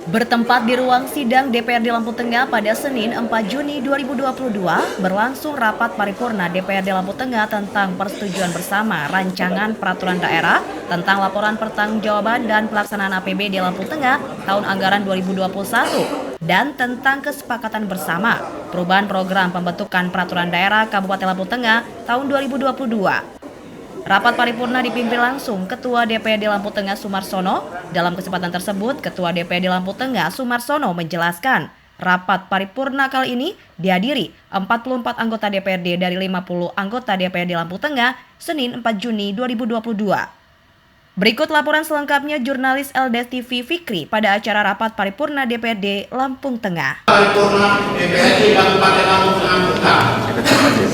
Bertempat di ruang sidang DPRD Lampung Tengah pada Senin 4 Juni 2022, berlangsung rapat paripurna DPRD Lampung Tengah tentang persetujuan bersama rancangan peraturan daerah tentang laporan pertanggungjawaban dan pelaksanaan APBD Lampung Tengah tahun anggaran 2021 dan tentang kesepakatan bersama perubahan program pembentukan peraturan daerah Kabupaten Lampung Tengah tahun 2022. Rapat paripurna dipimpin langsung Ketua DPRD Lampung Tengah Sumarsono. Dalam kesempatan tersebut, Ketua DPRD Lampung Tengah Sumarsono menjelaskan, rapat paripurna kali ini dihadiri 44 anggota DPRD dari 50 anggota DPRD Lampung Tengah, Senin 4 Juni 2022. Berikut laporan selengkapnya jurnalis LDS TV Fikri pada acara rapat paripurna DPRD Lampung Tengah. Paripurna DPRD Kabupaten Lampung Tengah.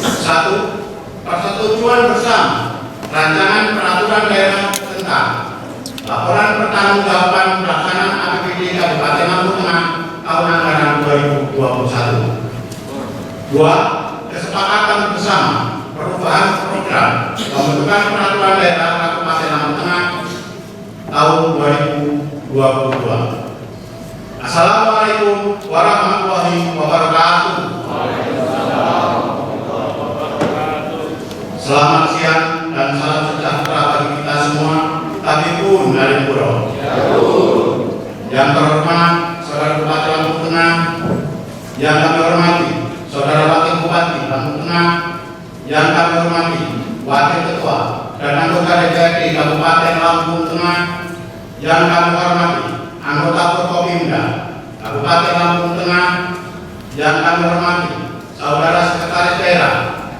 1. Persetujuan bersama rancangan peraturan daerah tentang laporan pertanggungjawaban pelaksanaan APBD Kabupaten Lampung Tengah tahun anggaran 2021. 2. Kesepakatan bersama perubahan program pembentukan peraturan daerah Kabupaten Lampung Tengah tahun 2022. Assalamualaikum warahmatullahi wabarakatuh. Selamat siang dan salam sejahtera bagi kita semua, Tabibun dari Puro. Yang terhormat Saudara Bupati Lampung Tengah, yang kami hormati Saudara Wakil Bupati Lampung Tengah, yang kami hormati Wakil Ketua dan anggota DPRD Kabupaten Lampung Tengah, yang kami hormati anggota Forkopimda Kabupaten Lampung Tengah, yang kami hormati Saudara Sekretaris Daerah,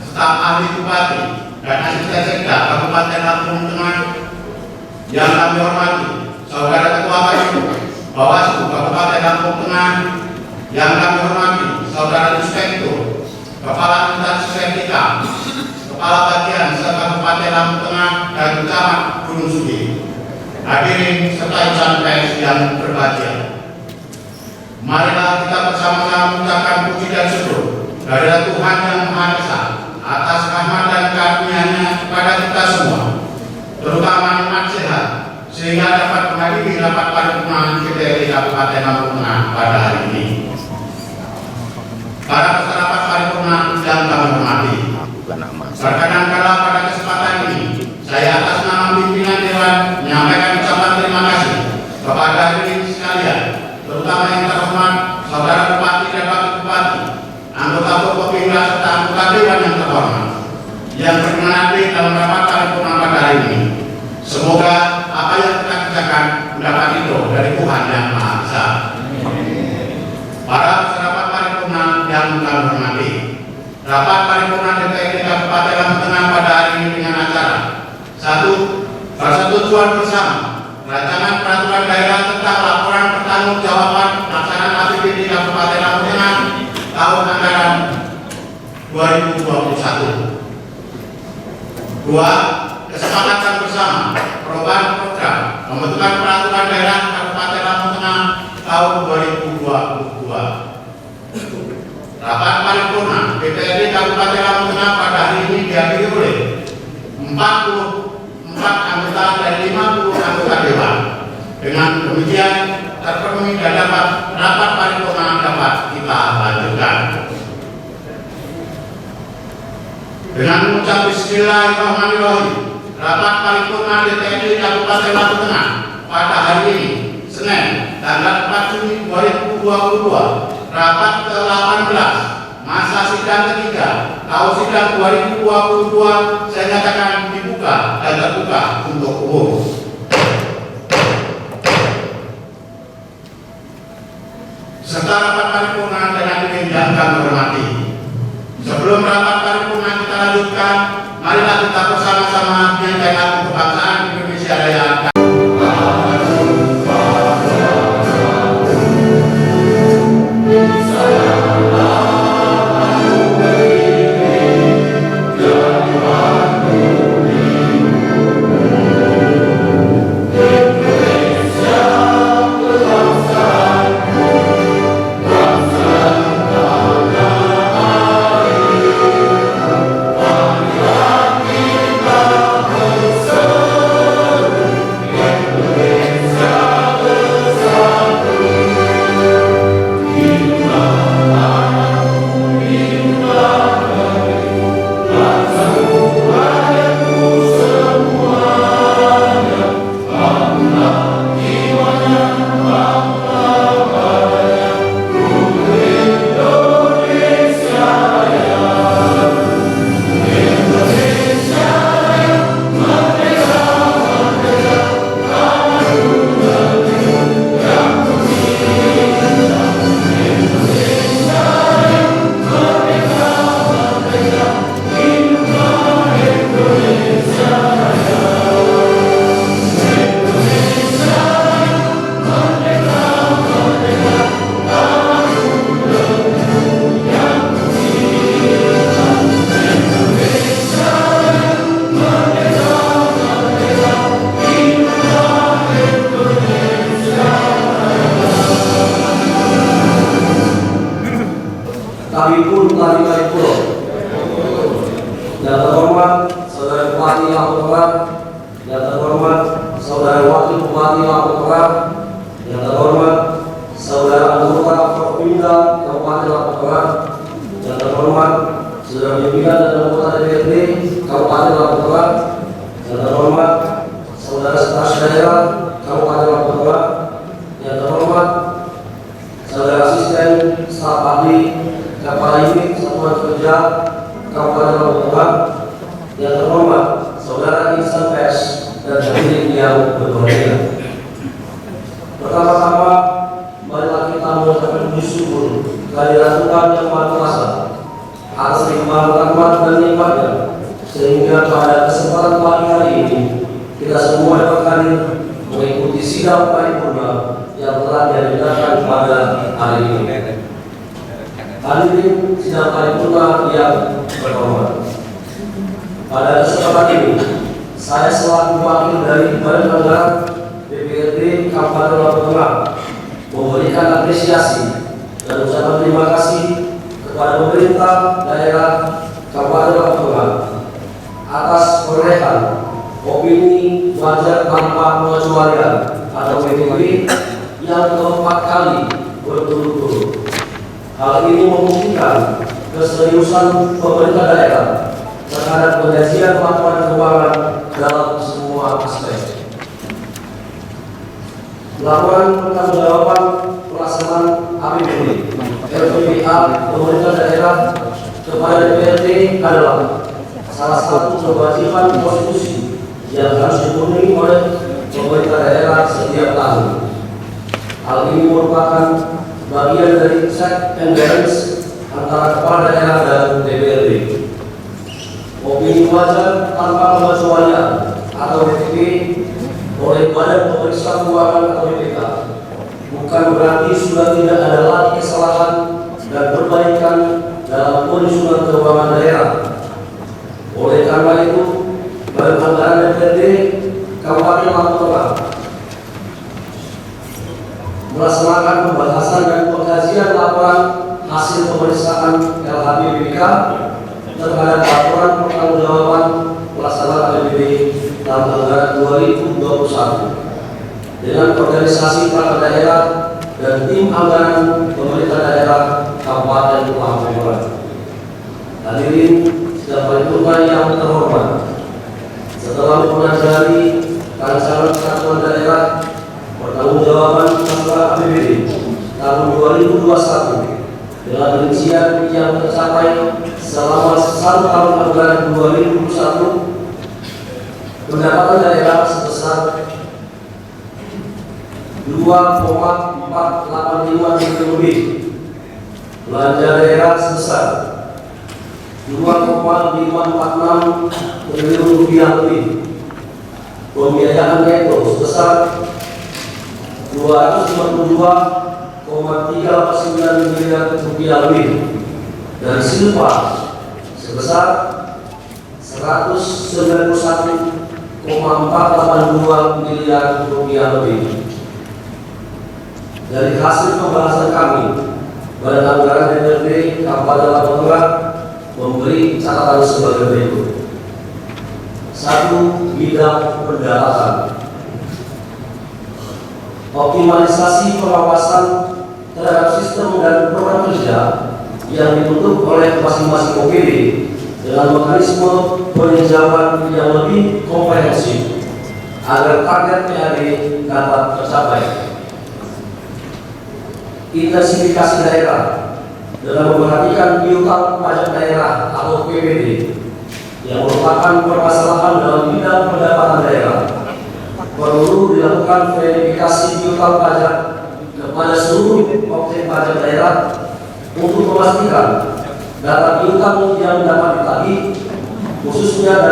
staf ahli Bupati dan asisten sekda Kabupaten Lampung Tengah, yang kami hormati Saudara Ketua Bawaslu Kabupaten Lampung Tengah, yang kami hormati Saudara Inspektur Kepala Instansi Sertika Kepala Bagian Kabupaten Lampung Tengah dan Camat Gunung Sugi, hadirin serta insan pers yang berbahagia. Marilah kita bersama-sama mengucapkan puji dan syukur kehadirat Tuhan Yang Maha Esa atas rahmat dan karunia-Nya kepada kita semua, terutama nikmat sehat, sehingga dapat menghadiri rapat paripurna DPRD Kabupaten Lampung Tengah pada hari ini. Para peserta rapat paripurna yang kami hormati, berkenan pada kesempatan ini, saya atas nama pimpinan Dewan menyampaikan ucapan terima kasih kepada hadirin sekalian, terutama yang terhormat Saudara Bupati dan Wakil Bupati, anggota Forkopimda serta anggota Dewan yang terhormat yang berkenan hadir dalam rapat paripurna pada hari ini. Semoga apa yang kita kerjakan mendapat ridho dari Tuhan Yang Maha Esa. Para peserta rapat paripurna yang kami hormati, rapat paripurna DPRD Kabupaten Lampung Tengah pada hari ini dengan acara 1. Persetujuan bersama rancangan peraturan daerah tentang laporan pertanggungjawaban pelaksanaan APBD Kabupaten Lampung Tengah tahun anggaran 2021. 2. Kesepakatan bersama perubahan program pembentukan peraturan daerah Kabupaten Lampung Tengah tahun 2022. Rapat paripurna DPRD Kabupaten Lampung Tengah pada hari ini dihadiri oleh 44 anggota dari 50 anggota dewan. Dengan demikian terpenuhi dan dapat rapat paripurna dapat kita lanjutkan. Dengan mengucap Bismillahirrahmanirrahim, rapat paripurna DPRD Kabupaten Lampung Tengah pada hari ini, Senin, tanggal 4 Juni 2022, rapat ke-18, masa sidang ketiga, tahun sidang 2022, saya nyatakan dibuka dan terbuka untuk umum. Serta rapat paripurna dengan demikian yang kami hormati. Sebelum rapat paripurna kita lanjutkan, marilah kita bersama-sama menyanyikan lagu kebangsaan Indonesia Raya. So Bupati Paripurna. Yang terhormat Saudara Bupati Lampung Tengah, yang terhormat Saudara Wakil Bupati Lampung Tengah, yang terhormat Saudara anggota Forpimda Kabupaten Lampung Tengah, yang terhormat Saudara pimpinan dan anggota DPRD Kabupaten Lampung Tengah, yang terhormat Saudara Sekretaris Daerah Kabupaten Lampung Tengah, yang terhormat Saudara Asisten Staf Ahli Kepala Unit Satuan Kerja Kabupaten Lampung Tengah, yang terhormat Saudara insan pers dan hadirin yang berbahagia. Pertama-tama, marilah kita mengucapkan puji syukur kehadiran Tuhan yang Maha Kuasa atas limpahan rahmat dan nikmat-Nya, sehingga pada kesempatan pagi hari ini kita semua dapat hadir mengikuti sidang paripurna yang telah diadakan pada hari ini. Hadirin sidang paripurna yang berhormat, pada kesempatan ini saya selaku wakil dari Badan Anggaran DPRD Kabupaten Lampung Tengah memberikan apresiasi dan ucapan terima kasih kepada pemerintah daerah Kabupaten Lampung Tengah atas perolehan opini wajar tanpa pengecualian atau WTP yang keempat kali berturut-turut. Hal ini membuktikan keseriusan pemerintah daerah terhadap pengajian laporan keuangan dalam semua aspek. Laporan pertanggungjawaban pelaksanaan APBD LPPA pemerintah daerah kepada DPRD adalah salah satu kewajiban konstitusi yang harus dipenuhi oleh pemerintah daerah setiap tahun. Hal ini merupakan bagian dari check and balance antara kepala daerah dan DPRD. Opini wajar tanpa pengecualian atau WTP oleh Badan Pemeriksa Keuangan atau BPK bukan berarti sudah tidak ada lagi kesalahan dan perbaikan dalam penyusunan keuangan daerah. Oleh karena itu, Badan Anggaran DPRD Kabupaten Lampung Tengah melaksanakan pembahasan dan pengkajian laporan hasil pemeriksaan LHB BPK terhadap laporan pertanggungjawaban pelaksanaan APBD tahun anggaran 2021 dengan organisasi perangkat daerah dan tim anggaran pemerintah daerah Kabupaten Lampung Tengah. Hadirin sidang paripurna yang terhormat, setelah mempelajari rancangan peraturan daerah pertanggungjawaban pelaksanaan APBD tahun 2021 dengan rincian yang tercapai selama 1 tahun anggaran 2021, pendapatan daerah sebesar 2,485 triliun lebih, belanja daerah sebesar 2,546 triliun rupiah lebih, pembiayaan neto sebesar 252,389 miliar rupiah lebih, dan silpa sebesar 191,482 miliar rupiah lebih. Dari hasil pembahasan kami, Badan Anggaran DPRD Kabupaten Lampung Tengah memberi catatan sebagai berikut. 1. Bidang pendaratan. Optimalisasi pengawasan terhadap sistem dan program kerja yang dibentuk oleh masing-masing OPD dengan mekanisme peninjauan yang lebih komprehensif agar target PAD dapat tercapai. Intensifikasi daerah dengan memperhatikan piutang pajak daerah atau PPD yang merupakan permasalahan dalam bidang pendapatan daerah. Perlu dilakukan verifikasi piutang pajak kepada seluruh objek pajak daerah untuk memastikan data piutang yang dapat ditagih, khususnya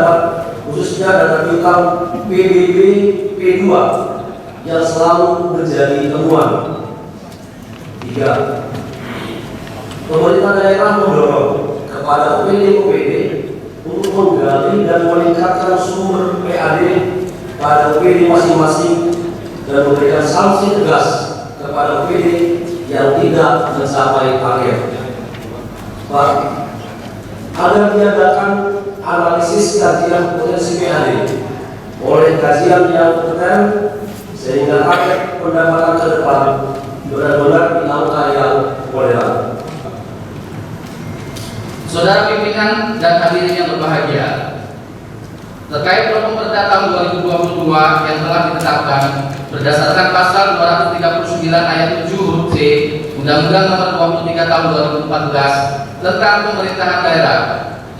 data piutang PBB P2 yang selalu menjadi temuan. 3. Pemerintah daerah mendorong kepada OPD untuk menggali dan meningkatkan sumber PAD pada OPD masing-masing dan memberikan sanksi tegas kepada OPD yang tidak mencapai target. 4. agar diadakan analisis kajian potensi PAD oleh kajian yang kompeten sehingga target pendapatan ke depan benar-benar di angka yang toleran. Saudara pimpinan dan hadirin yang berbahagia, terkait Program Perda tahun 2022 yang telah ditetapkan berdasarkan pasal 239 ayat 7 huruf C Undang-Undang Nomor 23 Tahun 2014 tentang pemerintahan daerah,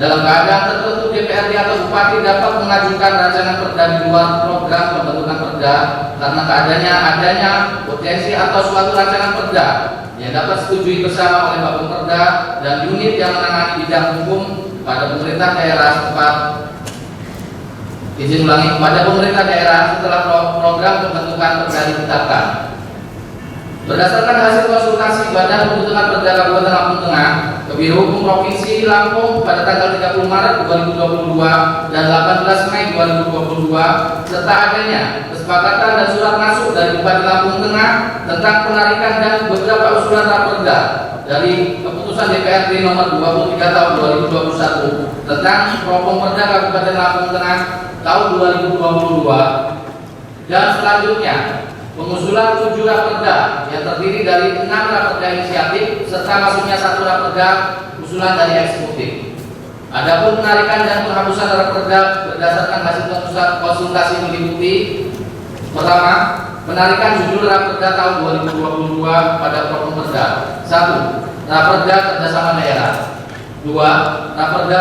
dalam keadaan tertentu DPRD atau Bupati dapat mengajukan rancangan perda di luar program pembentukan perda karena adanya potensi atau suatu rancangan perda yang dapat disetujui bersama oleh Bapemperda dan unit yang menangani bidang hukum pada pemerintah daerah setempat. Izin ulangi, pada pemerintah daerah setelah program pembentukan perda ditetapkan. Berdasarkan hasil konsultasi Badan Pembentukan Perda Kabupaten Lampung Tengah ke Biro Hukum Provinsi Lampung pada tanggal 30 Maret 2022 dan 18 Mei 2022 serta adanya kesepakatan dan surat masuk dari Bupati Lampung Tengah tentang penarikan dan beberapa usulan raperda dari keputusan DPRD nomor 23 tahun 2021 tentang Properda Kabupaten Lampung Tengah tahun 2022 dan selanjutnya pengusulan 7 raperda yang terdiri dari 6 raperda inisiatif serta masuknya 1 raperda usulan dari eksekutif. Adapun penarikan dan penghapusan raperda berdasarkan hasil konsultasi meliputi: pertama, penarikan judul raperda tahun 2022 pada Properda. 1. Raperda kerjasama daerah. 2. Raperda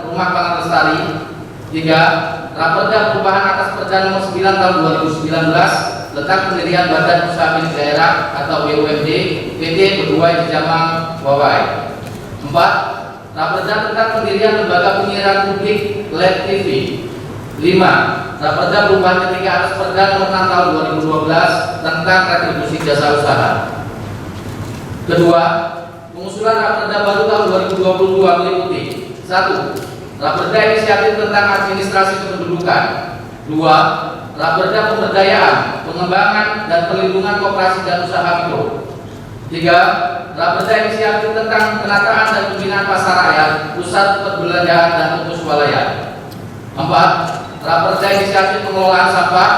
rumah pangan lestari. 3. Raperda perubahan atas Perda nomor 9 tahun 2019 tentang pendirian Badan Usaha Milik Daerah atau BUMD PT Beduai Jamang Wawai. 4. Raperda tentang pendirian lembaga penyiaran publik LED TV. 5. Raperda perubahan ketika atas Perda nomor 6 tahun 2012 tentang retribusi jasa usaha. Kedua, pengusulan raperda baru tahun 2022 meliputi: 1. Raperda inisiatif tentang administrasi kependudukan. 2. Raperda pemberdayaan, pengembangan dan perlindungan koperasi dan usaha mikro. 3. Raperda inisiatif tentang penataan dan pembinaan pasar rakyat, pusat perbelanjaan dan toko swalayan. 4. Raperda inisiatif pengelolaan sampah.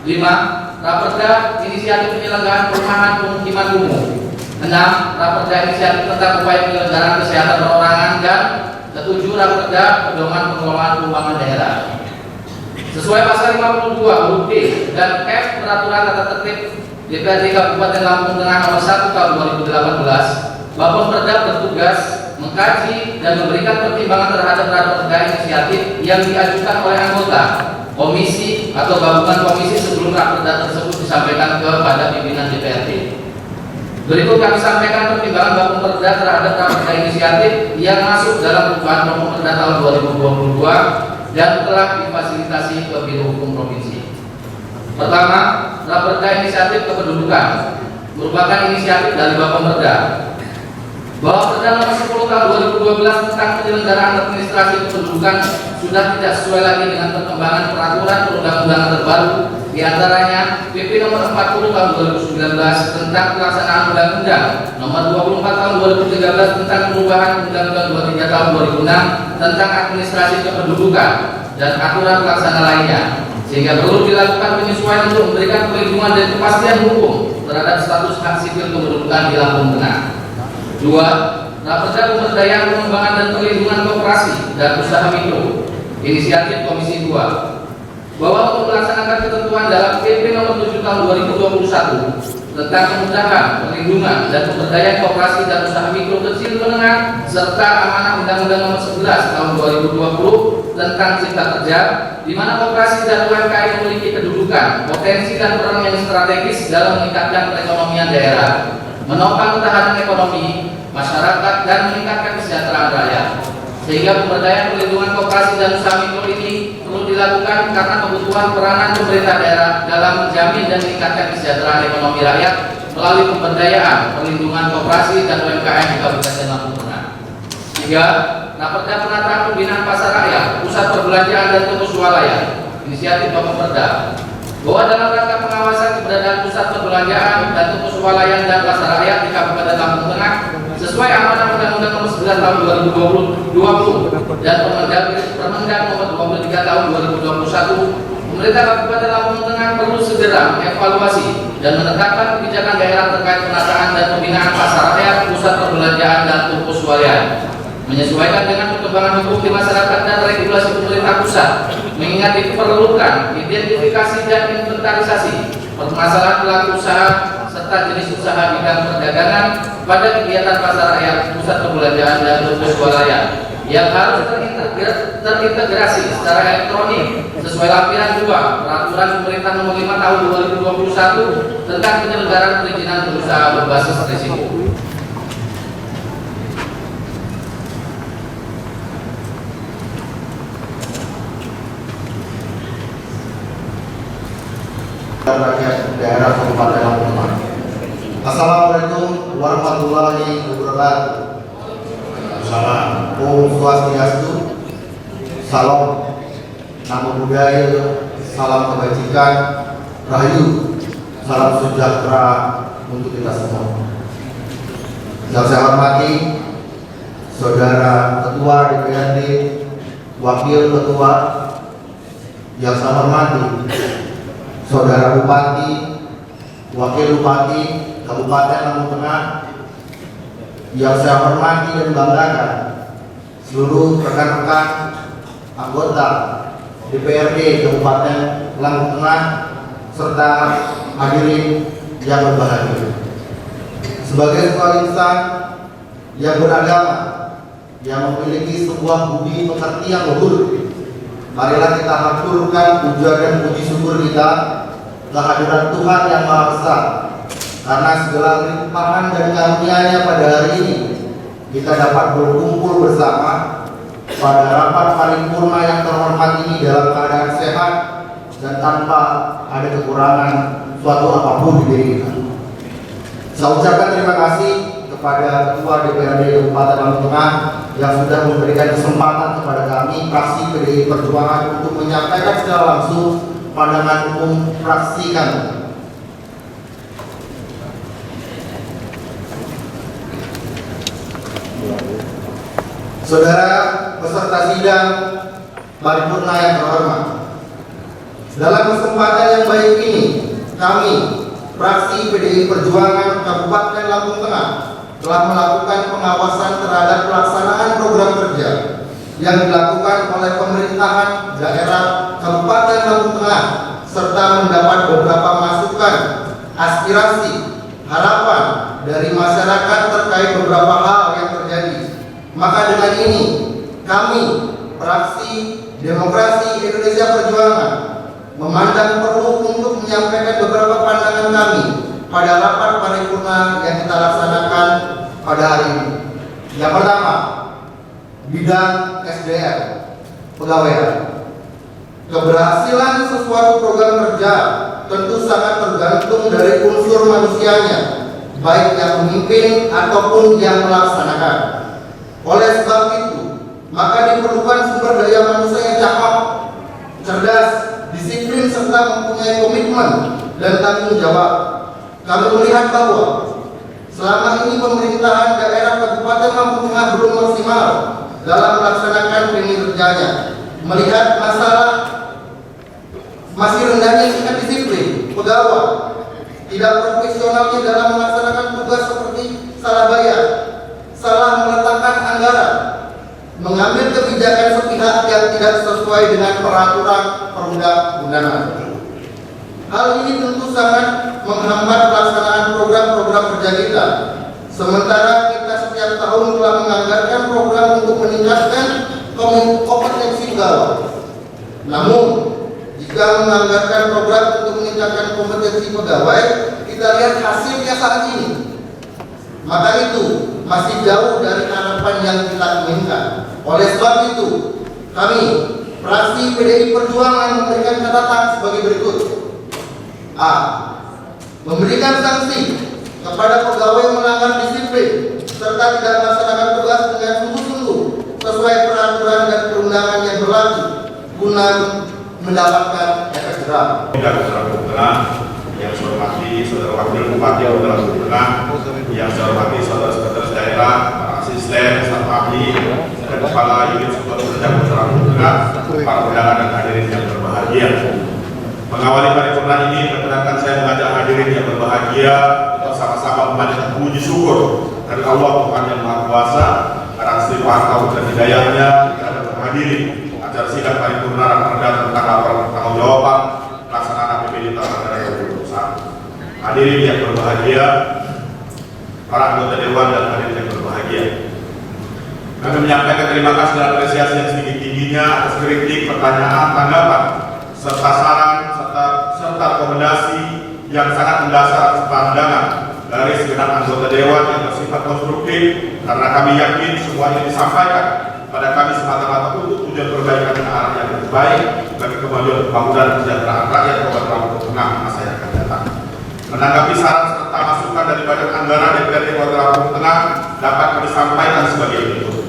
5. Raperda inisiatif penyelenggaraan perumahan pemukiman umum. 6. Raperda inisiatif tentang upaya penyelenggaraan kesehatan perorangan. Dan 7. Raperda pedoman pengelolaan keuangan daerah. Sesuai pasal 52 huruf D dan F Peraturan Tata Tertib DPRD Kabupaten Lampung Tengah nomor 1 tahun 2018, Bapemperda bertugas mengkaji dan memberikan pertimbangan terhadap raperda inisiatif yang diajukan oleh anggota komisi atau gabungan komisi sebelum raperda tersebut disampaikan kepada pimpinan DPRD. Berikut kami sampaikan pertimbangan Bapemperda terhadap raperda inisiatif yang masuk dalam perubahan Bapemperda tahun 2022 dan telah difasilitasi ke Biro Hukum Provinsi. Pertama, raperda inisiatif kependudukan merupakan inisiatif dari Bapemperda bahwa Perda nomor 10 tahun 2012 tentang penyelenggaraan administrasi kependudukan sudah tidak sesuai lagi dengan perkembangan peraturan perundang-undangan terbaru, diantaranya PP nomor 40 tahun 2019 tentang pelaksanaan undang-undang nomor 24 tahun 2013 tentang perubahan undang-undang 23 tahun 2006 tentang administrasi kependudukan dan aturan pelaksana lainnya, sehingga perlu dilakukan penyesuaian untuk memberikan perlindungan dan kepastian hukum terhadap status hak sipil kependudukan di Lampung Tengah. 2. Raperda pemberdayaan pengembangan dan perlindungan koperasi dan usaha mikro, inisiatif Komisi 2, bahwa untuk melaksanakan ketentuan dalam PP nomor 7 tahun 2021 tentang kemudahan, perlindungan dan pemberdayaan koperasi dan usaha mikro kecil menengah serta amanah Undang-Undang nomor 11 tahun 2020 tentang Cipta Kerja, di mana koperasi dan UMKM memiliki kedudukan, potensi dan peran yang strategis dalam meningkatkan perekonomian daerah, menopang ketahanan ekonomi masyarakat dan meningkatkan kesejahteraan rakyat. Sehingga pemberdayaan perlindungan koperasi dan usaha mikro ini perlu dilakukan karena kebutuhan peranan pemerintah daerah dalam menjamin dan meningkatkan kesejahteraan ekonomi rakyat melalui pemberdayaan perlindungan koperasi dan UMKM di Kabupaten Lampung Tengah. 3. Raperda penataan pembinaan pasar rakyat, pusat perbelanjaan dan toko swalayan, inisiatif Bapemperda, bahwa dalam rangka pengawasan keberadaan pusat perbelanjaan dan toko swalayan dan pasar rakyat di Kabupaten Lampung Tengah sesuai amanah Undang-Undang Nomor 9 Tahun 2020 dan Permendag Nomor 23 Tahun 2021, pemerintah Kabupaten Lampung Tengah perlu segera mengevaluasi dan menetapkan kebijakan daerah terkait penataan dan pembinaan pasar rakyat, pusat perbelanjaan dan toko swalayan, menyesuaikan dengan perkembangan hukum di masyarakat dan regulasi pemerintah pusat, mengingat diperlukan identifikasi dan inventarisasi permasalahan pelaku usaha serta jenis usaha bidang perdagangan pada kegiatan pasar rakyat, pusat perbelanjaan dan toko swalayan yang harus terintegrasi secara elektronik sesuai lampiran 2 Peraturan Pemerintah Nomor 5 Tahun 2021 tentang penyelenggaraan perizinan berusaha berbasis risiko. Rakyat daerah Kabupaten Lampung Tengah. Assalamualaikum warahmatullahi wabarakatuh. Salam. Om Swastiastu, salam namo buddhaya, salam kebajikan, rahayu, salam sejahtera untuk kita semua. Yang saya hormati Saudara Ketua DPRD, Wakil Ketua, yang saya hormati Saudara Bupati, Wakil Bupati Kabupaten Lampung Tengah, yang saya hormati dan banggakan seluruh rekan-rekan anggota DPRD Kabupaten Lampung Tengah serta hadirin yang berbahagia. Sebagai sebuah insan yang beragama, yang memiliki sebuah budi pekerti yang luhur, marilah kita haturkan puja dan puji syukur kita kehadiran Tuhan yang Maha Esa, karena segala limpahan dan karunia-Nya pada hari ini kita dapat berkumpul bersama pada rapat paripurna yang terhormat ini dalam keadaan sehat dan tanpa ada kekurangan suatu apapun di diri kita. Saya ucapkan terima kasih kepada Ketua DPRD Kabupaten Lampung Tengah yang sudah memberikan kesempatan kepada kami fraksi PDI Perjuangan untuk menyampaikan secara langsung pandangan umum fraksi kami. Saudara peserta sidang paripurna yang terhormat, dalam kesempatan yang baik ini kami fraksi PDI Perjuangan Kabupaten Lampung Tengah telah melakukan pengawasan terhadap pelaksanaan program kerja yang dilakukan oleh pemerintahan daerah Kabupaten Lampung Tengah serta mendapat beberapa masukan, aspirasi, harapan dari masyarakat terkait beberapa hal yang terjadi. Maka dengan ini kami fraksi Demokrasi Indonesia Perjuangan memandang perlu untuk menyampaikan beberapa pandangan kami pada rapat paripurna yang kita laksanakan pada hari ini. Yang pertama, bidang SDM, pegawaian. Keberhasilan sesuatu program kerja tentu sangat tergantung dari unsur manusianya, baik yang memimpin ataupun yang melaksanakan. Oleh sebab itu, maka diperlukan sumber daya manusia yang cakap, cerdas, disiplin serta mempunyai komitmen dan tanggung jawab. Kami melihat bahwa selama ini pemerintahan daerah Kabupaten Lampung Tengah belum maksimal dalam melaksanakan lini kerjanya. Melihat masalah masih rendahnya tingkat disiplin pegawai, tidak profesionalnya dalam melaksanakan tugas seperti salah bayar, salah meletakkan anggaran, mengambil kebijakan sepihak yang tidak sesuai dengan peraturan perundang-undangan. Hal ini tentu sangat menghambat pelaksanaan program-program kerja kita. Sementara kita setiap tahun telah menganggarkan program untuk meningkatkan kompetensi pegawai. Namun, jika menganggarkan program untuk meningkatkan kompetensi pegawai, kita lihat hasilnya saat ini. Maka itu masih jauh dari harapan yang kita inginkan. Oleh sebab itu, kami fraksi PDI Perjuangan memberikan catatan sebagai berikut. A. Memberikan sanksi kepada pegawai melanggar disiplin serta tidak melaksanakan tugas dengan sungguh-sungguh sesuai peraturan dan perundangan yang berlaku guna mendapatkan efek jerah. Tidak Lampung Tengah yang hormati Saudara Wakil Bupati Kota Lampung Tengah, yang saya hormati Saudara Sekretaris Daerah, para asisten, staf ahli, dan kepala unit support kerja Kota Lampung Tengah, para undangan dan hadirin yang berbahagia. Mengawali paripurna ini, perkenankan saya mengajak hadirin yang berbahagia untuk sama-sama memanjatkan puji syukur dari Allah Tuhan yang Maha Kuasa atas limpahan karunia dan hidayahnya kita dapat hadirin acara sidang paripurna rakerda tentang laporan pertanggungjawaban pelaksanaan APBD tahun anggaran 2021. Hadirin yang berbahagia, para anggota dewan dan hadirin yang berbahagia, kami menyampaikan terima kasih dan apresiasi yang setinggi-tingginya atas kritik, pertanyaan, tanggapan, serta saran serta rekomendasi yang sangat mendasar atas pandangan dari segenap anggota dewan yang bersifat konstruktif, karena kami yakin semua yang disampaikan pada kami semata-mata untuk tujuan perbaikan dan arah yang lebih baik bagi kemajuan pembangunan dan kesejahteraan rakyat Kabupaten Lampung Tengah masa yang akan datang. Menanggapi saran serta masukan dari Badan Anggaran DPRD Kabupaten Lampung Tengah dapat kami sampaikan sebagai berikut.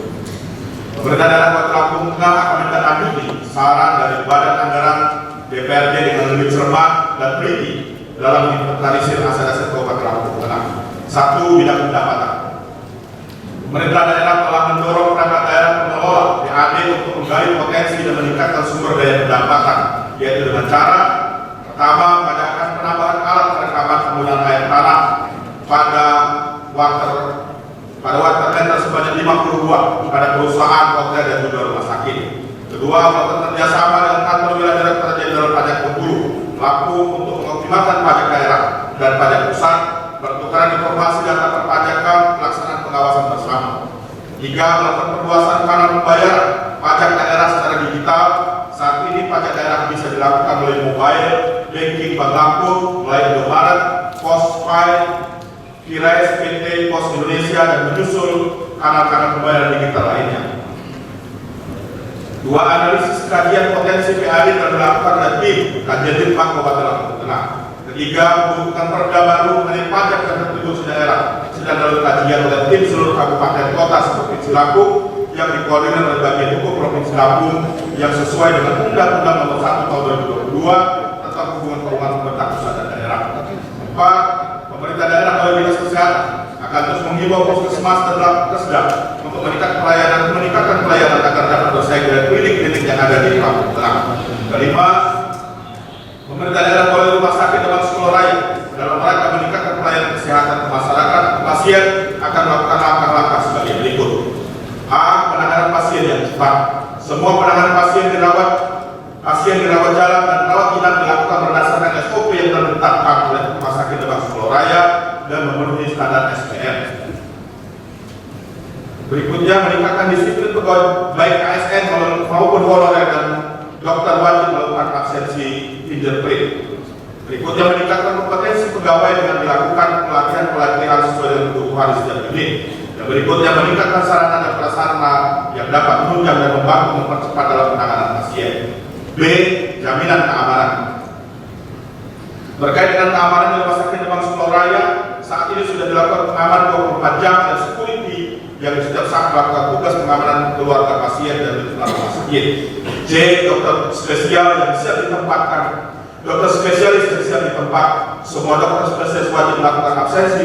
Pemerintah daerah Kabupaten Lampung Tengah akan menindaklanjuti saran dari Badan Anggaran DPRD dengan lebih cermat dan teliti dalam inventarisir aset-aset Kabupaten Lampung Tengah. 1. Bidang pendapatan. Pemerintah daerah telah mendorong perangkat daerah pengelola PAD untuk menggali potensi dan meningkatkan sumber daya pendapatan, yaitu dengan cara pertama, mengadakan penambahan alat perekaman penggunaan air tanah pada water meter sebanyak 52 pada perusahaan, hotel, dan juga rumah sakit. Kedua, melakukan kerjasama dengan kantor wilayah Direktorat Jenderal Pajak Bengkulu Lampung untuk mengoptimalkan pajak daerah dan pajak pusat, pertukaran informasi data perpajakan, pelaksanaan pengawasan bersama. 3. Melakukan perluasan kanal pembayaran pajak daerah secara digital. Saat ini pajak daerah bisa dilakukan melalui mobile banking Bank Lampung, melalui Indomaret, Postpay, Kirais, PT Pos Indonesia, dan menyusul kanal-kanal pembayaran digital lainnya. 2. Analisis kajian potensi PAD telah dilakukan oleh tim kajian Litbang Kabupaten Lampung Tengah. 3. Pembentukan perda baru mengenai pajak dan kontribusi daerah sedang dalam kajian oleh tim seluruh kabupaten kota seperti Lampung yang dikoordinir oleh Bagian Hukum Provinsi Lampung yang sesuai dengan Undang-Undang Nomor 1 Tahun 2022 tentang hubungan keuangan pemerintah pusat dan daerah. 4. Pemerintah daerah melalui Dinas Kesehatan akan terus menghimbau puskesmas dan Kesda untuk meningkatkan pelayanan agar dapat bersaing dengan klinik-klinik yang ada di Lampung Tengah. 5. Pemerintah daerah melalui rumah sakit dan sekolah raya dalam rangka meningkatkan pelayanan kesehatan ke masyarakat, pasien akan melakukan langkah-langkah sebagai berikut. A. Penanganan pasien yang cepat. Semua penanganan pasien dirawat jalan dan rawat inap dilakukan berdasarkan SOP yang telah ditetapkan oleh Rumah Sakit Lebak Sekolah Raya dan memenuhi standar SPM. Berikutnya, meningkatkan disiplin pegawai baik ASN maupun honorer dan dokter wajib melakukan absensi fingerprint. Berikutnya, meningkatkan kompetensi pegawai dengan dilakukan pelatihan sesuai dengan kebutuhan di setiap unit. Dan berikutnya, meningkatkan sarana dan prasarana yang dapat menunjang dan membantu mempercepat dalam penanganan pasien. B. Jaminan keamanan. Berkait dengan keamanan di Rumah Sakit Lebak Sekolah Raya, saat ini sudah dilakukan pengamanan 24 jam dan security yang setiap saat melakukan tugas pengamanan keluarga pasien dan lingkungan rumah sakit. J. Dokter spesial yang siap ditempatkan. Dokter spesialis yang siap ditempat. Semua dokter spesialis wajib melakukan absensi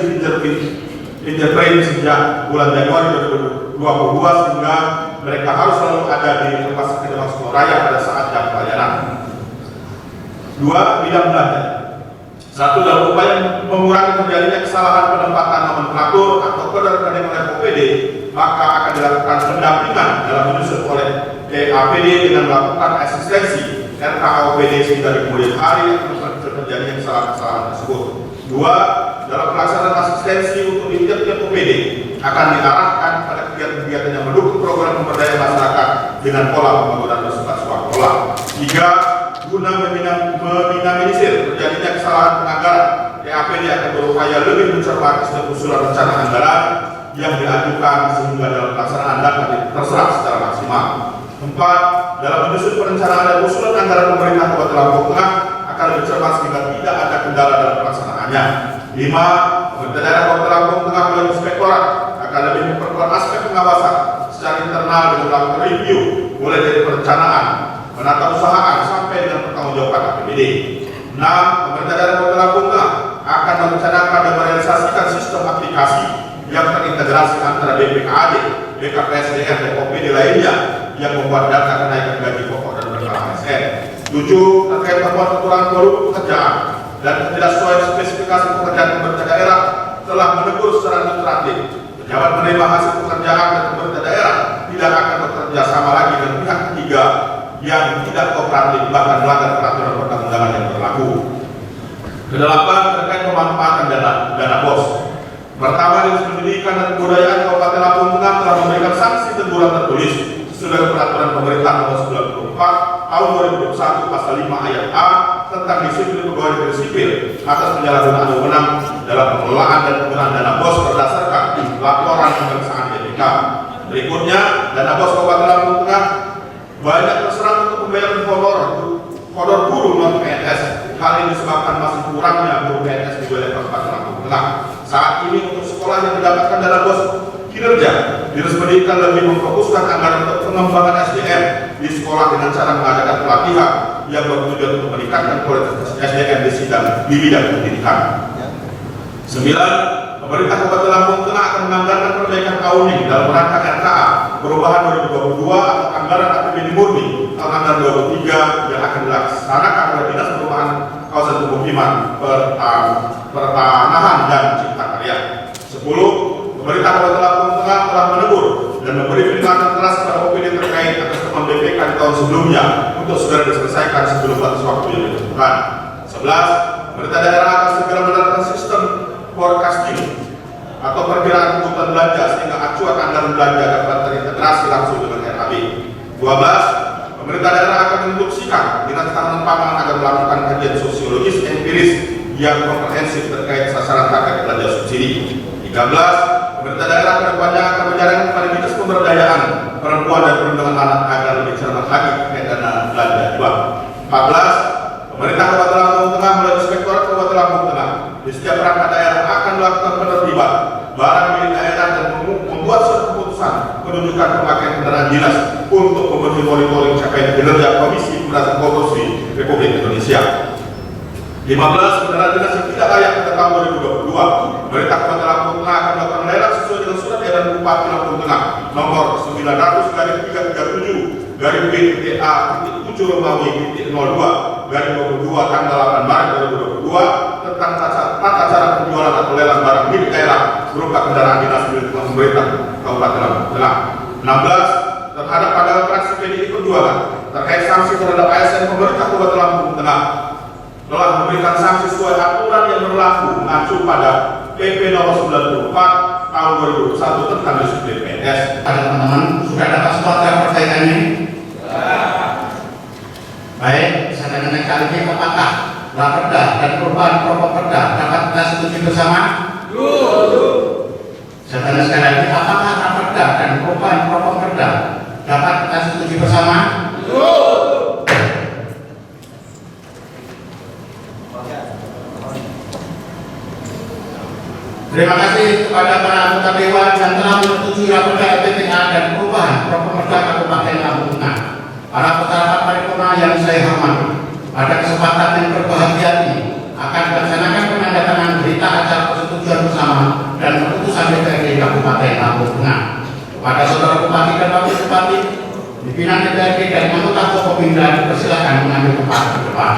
fingerprint sejak bulan Januari 2022 sehingga mereka harus selalu ada di Rumah Sakit Lebak Sekolah Raya pada saat jam pelayanan. 2. Bidang belanja. 1. Dalam upaya mengurangi terjadinya kesalahan penempatan nomenklatur atau kode rekening oleh OPD, maka akan dilakukan pendampingan dalam menyusun oleh APD dengan melakukan asistensi RKOPD sehingga di kemudian hari akan terjadinya kesalahan-kesalahan tersebut. 2. Dalam pelaksanaan asistensi untuk di tiap-tiap OPD akan diarahkan pada kegiatan-kegiatan yang mendukung program pemberdayaan masyarakat dengan pola pembangunan bersifat swakelola. 3. Guna meminimalisir terjadinya kesalahan penganggaran, APD akan berupaya lebih mencermati setiap usulan rencana anggaran yang diajukan sehingga dalam pelaksanaan dapat terserap secara maksimal. 4. Dalam menyusun perencanaan dan usulan anggaran pemerintah Kabupaten Lampung Tengah akan lebih cermat sehingga tidak ada kendala dalam pelaksanaannya. 5. Pemerintah daerah Kabupaten Lampung Tengah melalui inspektorat akan lebih memperkuat aspek pengawasan secara internal dengan melakukan review mulai dari perencanaan, penata usahaan sampai dengan pertanggungjawaban APBD. 6. Pemerintah daerah Kabupaten Lampung Tengah akan merencanakan dan merealisasikan sistem aplikasi yang terintegrasi antara BPKAD, BKPSDM, dan OPD lainnya yang membuat data kenaikan gaji pokok dan berkala ASN. 7. Terkait temuan kekurangan volume pekerjaan dan ketidaksesuaian spesifikasi pekerjaan pemerintah daerah telah menegur secara administratif pejabat menerima hasil pekerjaan dan pemerintah daerah tidak akan bekerja sama lagi dengan pihak ketiga yang tidak kooperatif bahkan melanggar peraturan perundang-undangan yang berlaku. Kedelapan, terkait pemanfaatan dana BOS. Pertama, Dinas Pendidikan dan Kebudayaan Kabupaten Lampung Tengah telah memberikan sanksi teguran tertulis sesuai peraturan pemerintah nomor 94 tahun 2021 pasal 5 ayat A tentang disiplin pegawai negeri sipil atas penyalahgunaan wewenang dalam pengelolaan dan penggunaan dana BOS berdasarkan laporan pemeriksaan BPK. Berikutnya, dana BOS Kabupaten Lampung Tengah banyak terserap untuk pembayaran honor guru non PNS. Hal ini disebabkan masih kurangnya guru PNS di wilayah Kabupaten Lampung Tengah. Saat ini untuk sekolah yang mendapatkan dana BOS kinerja, Dinas Pendidikan lebih memfokuskan anggaran untuk pengembangan SDM di sekolah dengan cara mengadakan pelatihan yang bertujuan untuk meningkatkan kualitas SDM di bidang pendidikan. 9. Pemerintah Kabupaten Lampung Tengah akan menganggarkan perbaikan kauning dalam rangka RKA perubahan 2022 atau anggaran APBD murni tahun anggaran 2023 yang akan dilaksanakan oleh Dinas Perumahan Kawasan Pemukiman, Pertanahan dan Cipta Karya. 10. Pemerintah Kabupaten Lampung Tengah telah menegur dan memberi peringatan keras kepada OPD terkait atas temuan BPK di tahun sebelumnya untuk segera diselesaikan sebelum batas waktu yang ditentukan. 11. Pemerintah daerah akan segera menerapkan sistem forecasting atau perkiraan kebutuhan belanja sehingga acuan anggaran belanja dapat terintegrasi langsung dengan RAB. 12. Pemerintah daerah akan menginstruksikan Dinas Ketahanan Pangan agar melakukan kajian sosiologis empiris yang komprehensif terkait sasaran target belanja subsidi. 13. Pemerintah daerah kedepannya akan menjalankan kepada Dinas Pemberdayaan Perempuan dan Perlindungan Anak agar lebih cermat lagi terkait dana belanja juga. 14. Pemerintah Kabupaten Lampung Tengah melalui Inspektorat Kabupaten Lampung Tengah di setiap perangkat daerah akan melakukan penertiban barang milik daerah dan membuat suatu keputusan penunjukan pemakaian kendaraan dinas untuk memenuhi monitoring capaian kinerja Komisi Pemberantasan Korupsi Republik Indonesia. 15. Kendaraan dinas yang tidak layak pada tahun 2022, pemerintah Kabupaten Lampung Tengah akan melakukan lelang sesuai dengan surat edaran Bupati Lampung Tengah nomor 900/337/B.A.7 Romawi 02/22 tanggal 8 Maret 2022 tentang tata cara penjualan atau lelang barang milik daerah berupa kendaraan dinas milik pemerintah Kabupaten Lampung Tengah. 16. Terhadap pandangan fraksi PDI Perjuangan terkait sanksi terhadap ASN pemerintah Kabupaten Lampung Tengah telah memberikan sanksi sesuai aturan yang berlaku mengacu pada PP nomor 94 tahun 2021 tentang disiplin PNS. Teman-teman sudah dapat semua terkait ini? Baik, saya dengan kali ini apakah Raperda dan perubahan Properda dapat kita setujui bersama? Saya tanya sekali lagi, apakah Raperda dan perubahan Properda dapat kita setujui bersama? Terima kasih kepada para anggota Dewan yang telah menyetujui Raperda RPTA dan perubahan Properda Kabupaten Lampung Tengah. Para peserta paripurna yang saya hormati, pada kesempatan yang berbahagia ini akan dilaksanakan penandatanganan berita acara persetujuan bersama dan keputusan DPRD Kabupaten Lampung Tengah. Pada saudara Bupati dan Wakil Bupati, pimpinan DPRD dan anggota Forkopimda dipersilakan mengambil tempat di depan.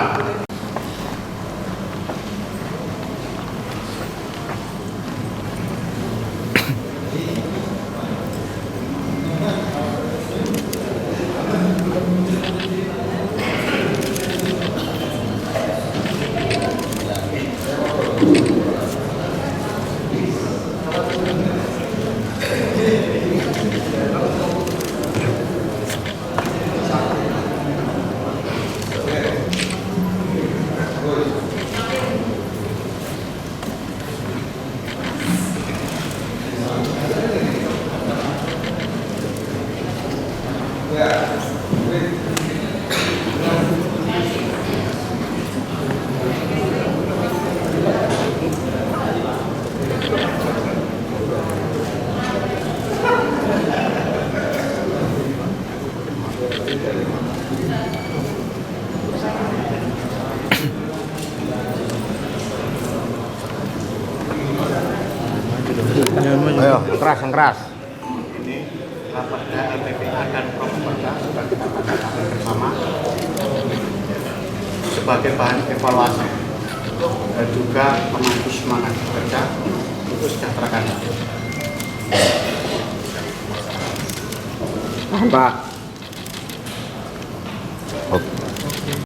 keras. Ini rapatnya LPPA dan Properda sebagai kesepakatan bersama sebagai bahan evaluasi dan juga memacu semangat kerja untuk sejahtera. Pak.